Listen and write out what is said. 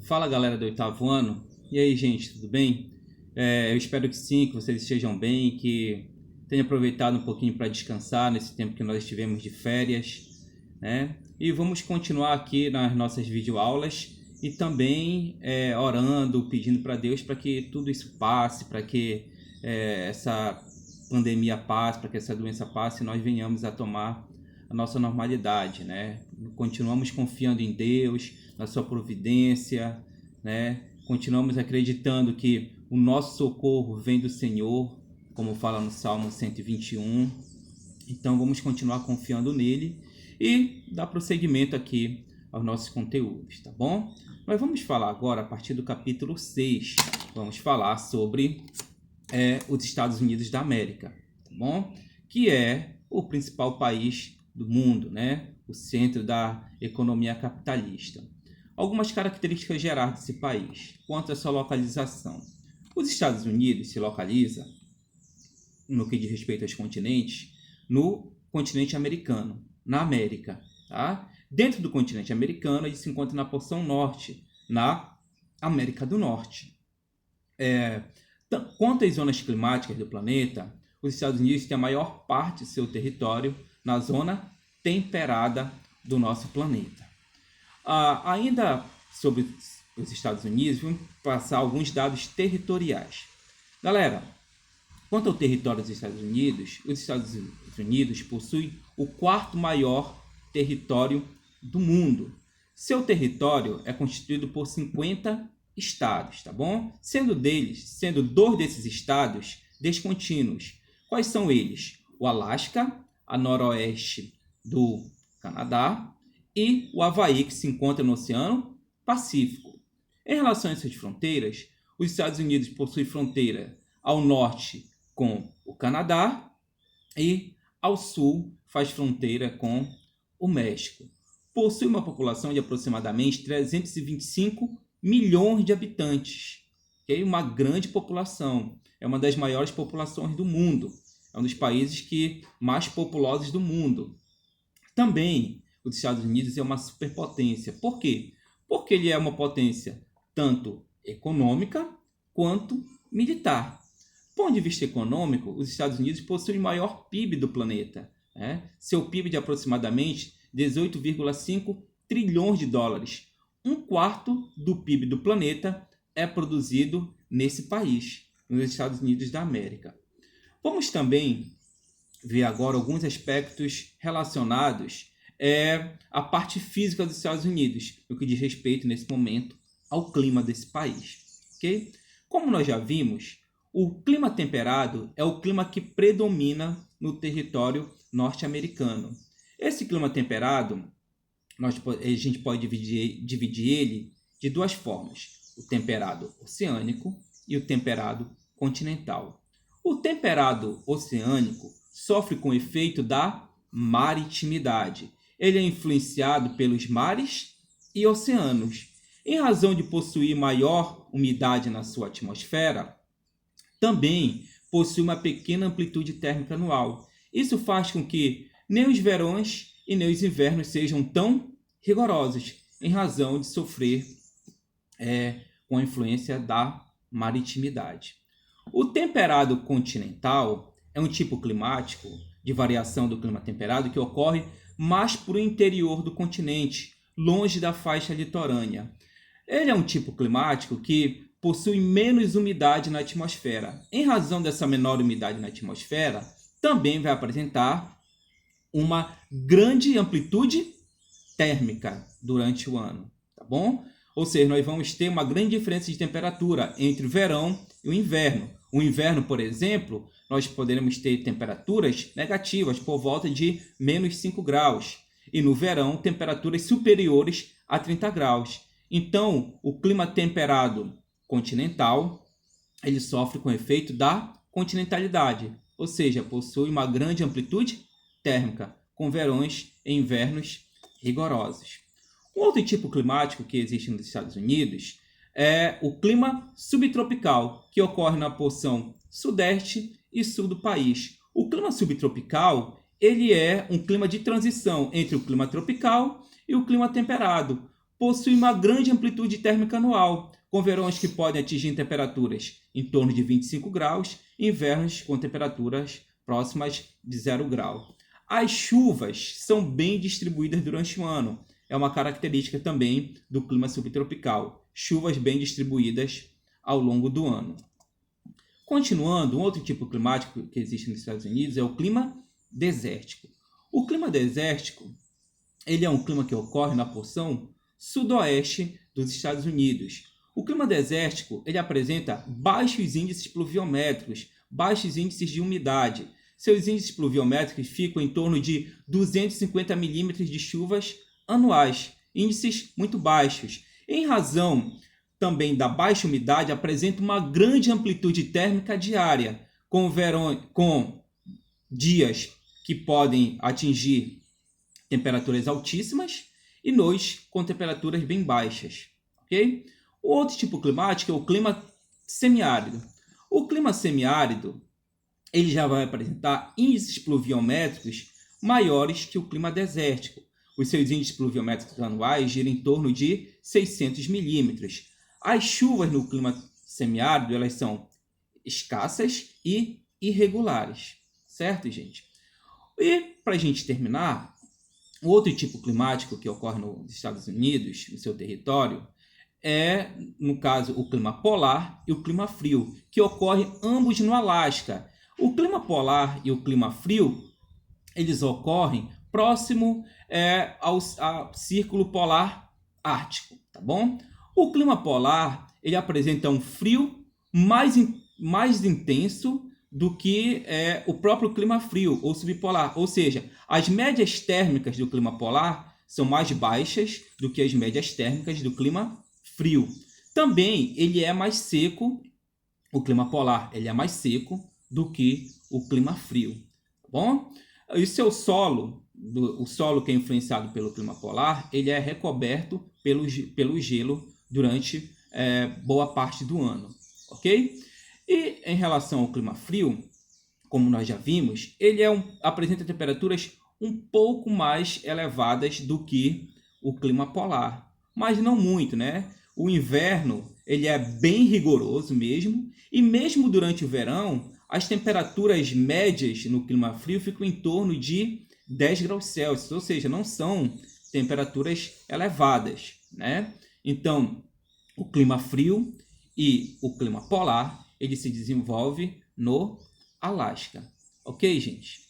Fala galera do oitavo ano, e aí gente, tudo bem? Eu espero que sim, que vocês estejam bem, que tenham aproveitado um pouquinho para descansar nesse tempo que nós estivemos de férias, né? E vamos continuar aqui nas nossas videoaulas e também orando, pedindo para Deus para que tudo isso passe, para que essa pandemia passe, para que essa doença passe e nós venhamos a tomar a nossa normalidade, né? Continuamos confiando em Deus, na sua providência, né? Continuamos acreditando que o nosso socorro vem do Senhor, como fala no Salmo 121. Então vamos continuar confiando nele e dar prosseguimento aqui aos nossos conteúdos, tá bom? Mas vamos falar agora, a partir do capítulo 6, vamos falar sobre os Estados Unidos da América, tá bom? Que é o principal país do mundo, né? O centro da economia capitalista. Algumas características gerais desse país. Quanto à sua localização. Os Estados Unidos se localiza, no que diz respeito aos continentes, no continente americano, na América. Tá? Dentro do continente americano, ele se encontra na porção norte, na América do Norte. Quanto às zonas climáticas do planeta, os Estados Unidos têm a maior parte do seu território na zona temperada do nosso planeta. Ainda sobre os Estados Unidos, vamos passar alguns dados territoriais. Galera, quanto ao território dos Estados Unidos, os Estados Unidos possuem o quarto maior território do mundo. Seu território é constituído por 50 estados, tá bom? Sendo dois desses estados descontínuos. Quais são eles? O Alasca, a noroeste do Canadá e o Havaí, que se encontra no Oceano Pacífico. Em relação às suas fronteiras, os Estados Unidos possuem fronteira ao norte com o Canadá e ao sul faz fronteira com o México. Possui uma população de aproximadamente 325 milhões de habitantes. Okay? Uma grande população. É uma das maiores populações do mundo. É um dos países mais populosos do mundo. Também, os Estados Unidos é uma superpotência. Por quê? Porque ele é uma potência tanto econômica quanto militar. Do ponto de vista econômico, os Estados Unidos possuem o maior PIB do planeta. Seu PIB de aproximadamente 18,5 trilhões de dólares. Um quarto do PIB do planeta é produzido nesse país, nos Estados Unidos da América. Vamos também ver agora alguns aspectos relacionados à parte física dos Estados Unidos, no que diz respeito, nesse momento, ao clima desse país. Okay? Como nós já vimos, o clima temperado é o clima que predomina no território norte-americano. Esse clima temperado, a gente pode dividir ele de duas formas: o temperado oceânico e o temperado continental. O temperado oceânico sofre com o efeito da maritimidade. Ele é influenciado pelos mares e oceanos. Em razão de possuir maior umidade na sua atmosfera, também possui uma pequena amplitude térmica anual. Isso faz com que nem os verões e nem os invernos sejam tão rigorosos, em razão de sofrer com a influência da maritimidade. O temperado continental é um tipo climático de variação do clima temperado que ocorre mais para o interior do continente, longe da faixa litorânea. Ele é um tipo climático que possui menos umidade na atmosfera. Em razão dessa menor umidade na atmosfera, também vai apresentar uma grande amplitude térmica durante o ano, tá bom? Ou seja, nós vamos ter uma grande diferença de temperatura entre o verão e o inverno. O inverno, por exemplo, nós poderemos ter temperaturas negativas por volta de menos 5 graus. E no verão, temperaturas superiores a 30 graus. Então, o clima temperado continental, ele sofre com o efeito da continentalidade. Ou seja, possui uma grande amplitude térmica, com verões e invernos rigorosos. Um outro tipo climático que existe nos Estados Unidos é o clima subtropical, que ocorre na porção sudeste e sul do país. O clima subtropical, ele é um clima de transição entre o clima tropical e o clima temperado. possui uma grande amplitude térmica anual, com verões que podem atingir temperaturas em torno de 25 graus e invernos com temperaturas próximas de 0 grau. As chuvas são bem distribuídas durante o ano. É uma característica também do clima subtropical. Chuvas bem distribuídas ao longo do ano. Continuando, um outro tipo climático que existe nos Estados Unidos é o clima desértico. O clima desértico ele é um clima que ocorre na porção sudoeste dos Estados Unidos. O clima desértico ele apresenta baixos índices pluviométricos, baixos índices de umidade. Seus índices pluviométricos ficam em torno de 250 milímetros de chuvas anuais, índices muito baixos. Em razão também da baixa umidade, apresenta uma grande amplitude térmica diária, com dias que podem atingir temperaturas altíssimas e noites com temperaturas bem baixas. Okay? O outro tipo climático é o clima semiárido. O clima semiárido ele já vai apresentar índices pluviométricos maiores que o clima desértico. Os seus índices pluviométricos anuais giram em torno de 600 milímetros. As chuvas no clima semiárido elas são escassas e irregulares, certo, gente? E para a gente terminar, outro tipo climático que ocorre nos Estados Unidos, no seu território, é, no caso, o clima polar e o clima frio, que ocorrem ambos no Alasca. O clima polar e o clima frio, eles ocorrem próximo ao círculo polar ártico, tá bom? O clima polar, ele apresenta um frio mais intenso do que o próprio clima frio ou subpolar. Ou seja, as médias térmicas do clima polar são mais baixas do que as médias térmicas do clima frio. Também ele é mais seco, o clima polar ele é mais seco do que o clima frio. Tá bom? E o seu solo, o solo que é influenciado pelo clima polar, ele é recoberto pelo gelo durante boa parte do ano. Ok? E em relação ao clima frio, como nós já vimos, ele apresenta temperaturas um pouco mais elevadas do que o clima polar, mas não muito, né? O inverno ele é bem rigoroso mesmo, e mesmo durante o verão, as temperaturas médias no clima frio ficam em torno de 10 graus Celsius, ou seja, não são temperaturas elevadas, né? Então, o clima frio e o clima polar ele se desenvolve no Alasca. Ok, gente?